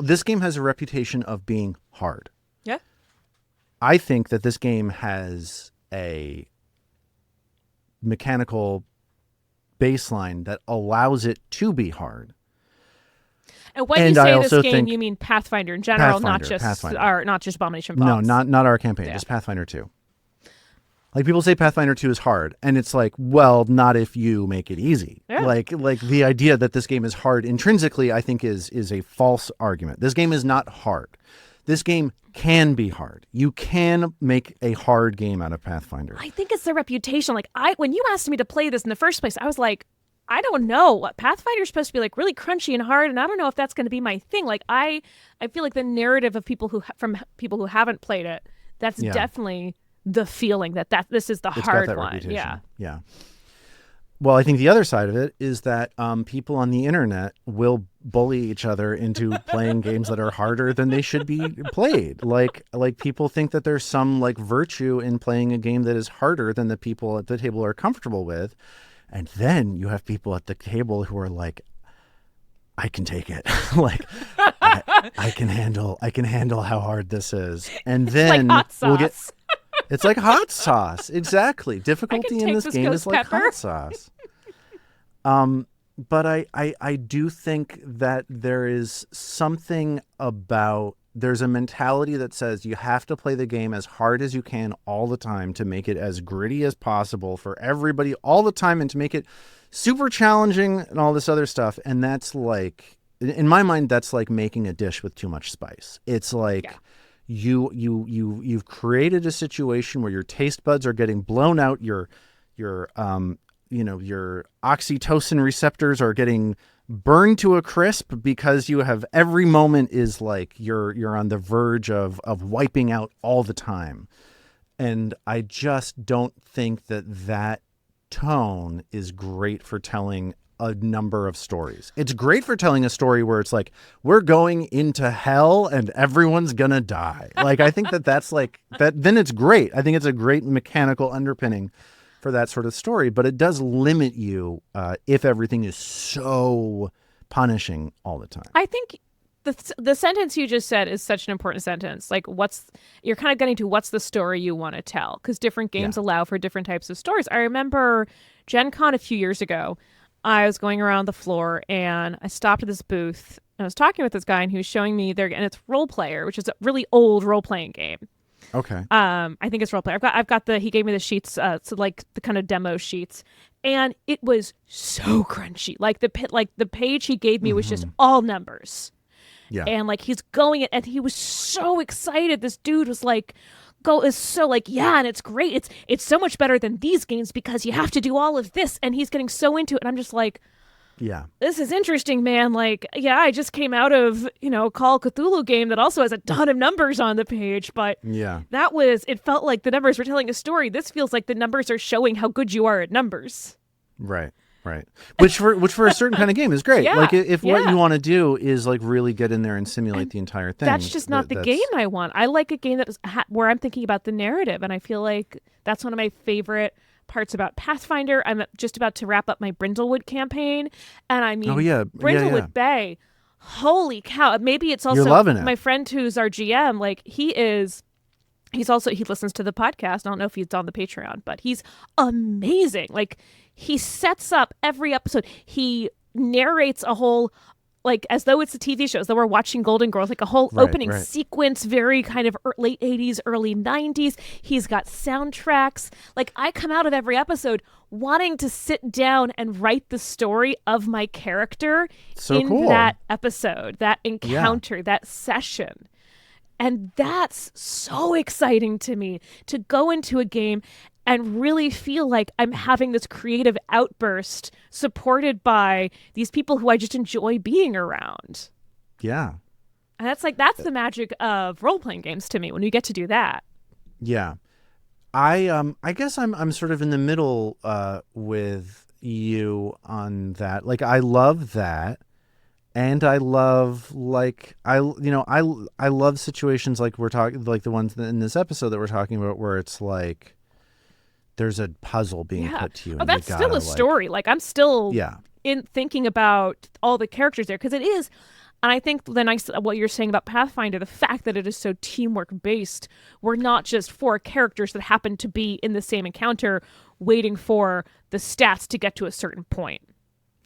this game has a reputation of being hard. Yeah. I think that this game has a mechanical baseline that allows it to be hard. And when you say this game, you mean Pathfinder in general, not just Abomination Vaults. No, not our campaign, just Pathfinder 2. Like, people say Pathfinder 2 is hard, and it's like, well, not if you make it easy. Yeah. Like the idea that this game is hard intrinsically, I think is a false argument. This game is not hard. This game can be hard. You can make a hard game out of Pathfinder. I think it's the reputation. Like, when you asked me to play this in the first place, I was like, I don't know. Pathfinder's supposed to be like really crunchy and hard, and I don't know if that's going to be my thing. Like, I feel like the narrative of people who haven't played it, that's definitely the feeling that this is the hard one. Reputation. Yeah. Well, I think the other side of it is that people on the internet will bully each other into playing games that are harder than they should be played. Like people think that there's some like virtue in playing a game that is harder than the people at the table are comfortable with. And then you have people at the table who are like, I can take it. Like, I can handle how hard this is. And then like hot sauce. It's like hot sauce. Exactly. Difficulty in this game is like hot sauce. But I do think that there is something about, there's a mentality that says you have to play the game as hard as you can all the time to make it as gritty as possible for everybody all the time and to make it super challenging and all this other stuff. And that's like, in my mind, that's like making a dish with too much spice. It's like you've created a situation where your taste buds are getting blown out. Your oxytocin receptors are getting burned to a crisp because you have every moment is like you're on the verge of wiping out all the time. And I just don't think that tone is great for telling a number of stories. It's great for telling a story where it's like, we're going into hell and everyone's gonna die. Like, I think that's like that, then it's great. I think it's a great mechanical underpinning for that sort of story, but it does limit you if everything is so punishing all the time. I think the sentence you just said is such an important sentence. Like, you're kind of getting to what's the story you want to tell, because different games allow for different types of stories. I remember Gen Con a few years ago, I was going around the floor and I stopped at this booth and I was talking with this guy and he was showing me and it's Role Player, which is a really old role-playing game. Okay. I think it's Role Player. I've got he gave me the sheets, so like the kind of demo sheets, and it was so crunchy. Like the page he gave me was just all numbers. Yeah. And like he's going and he was so excited. This dude was like, and it's great. It's so much better than these games because you have to do all of this, and he's getting so into it. And I'm just like, yeah, this is interesting, man. Like, yeah, I just came out of, Call of Cthulhu game that also has a ton of numbers on the page, but it felt like the numbers were telling a story. This feels like the numbers are showing how good you are at numbers. Right. Which for a certain kind of game is great. Yeah, like if what you want to do is like really get in there and simulate the entire thing. That's just not the game I want. I like a game that is where I'm thinking about the narrative, and I feel like that's one of my favorite parts about Pathfinder. I'm just about to wrap up my Brindlewood campaigne, and I mean, Brindlewood Bay, holy cow. Maybe it's also You're loving it. My friend who's our GM, like he listens to the podcast. I don't know if he's on the Patreon, but he's amazing. Like, he sets up every episode. He narrates a whole, like, as though it's a TV show, as though we're watching Golden Girls, like a whole opening sequence, very kind of late 80s, early 90s. He's got soundtracks. Like, I come out of every episode wanting to sit down and write the story of my character that episode, that encounter, that session. And that's so exciting to me, to go into a game and really feel like I'm having this creative outburst supported by these people who I just enjoy being around. Yeah. And that's the magic of role-playing games to me, when you get to do that. Yeah. I guess I'm sort of in the middle with you on that. Like, I love that. And I love, like, I love situations like we're talking, like the ones in this episode that we're talking about, where it's like there's a puzzle being put to you. Oh, that's still a story. Like, I'm still in thinking about all the characters there, because it is. And I think what you're saying about Pathfinder, the fact that it is so teamwork based, we're not just four characters that happen to be in the same encounter waiting for the stats to get to a certain point.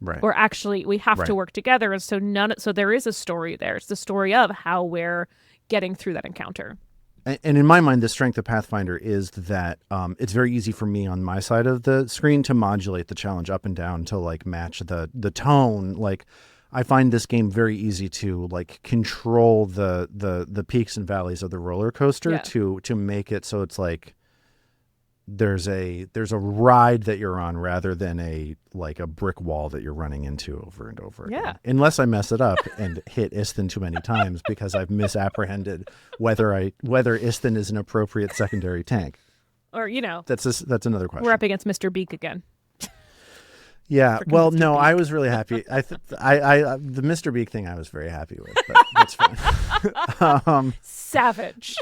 Right. Or actually we have to work together. And so there is a story there. It's the story of how we're getting through that encounter. And in my mind, the strength of Pathfinder is that it's very easy for me on my side of the screen to modulate the challenge up and down to like match the tone. Like, I find this game very easy to like control the peaks and valleys of the roller coaster to make it so it's like there's a ride that you're on rather than a brick wall that you're running into over and over again. Unless I mess it up and hit Istin too many times because I've misapprehended whether Istin is an appropriate secondary tank. Or, that's another question. We're up against Mr. Beak again. Yeah, well, no, I was really happy. I the Mr. Beak thing I was very happy with, but that's fine. Savage.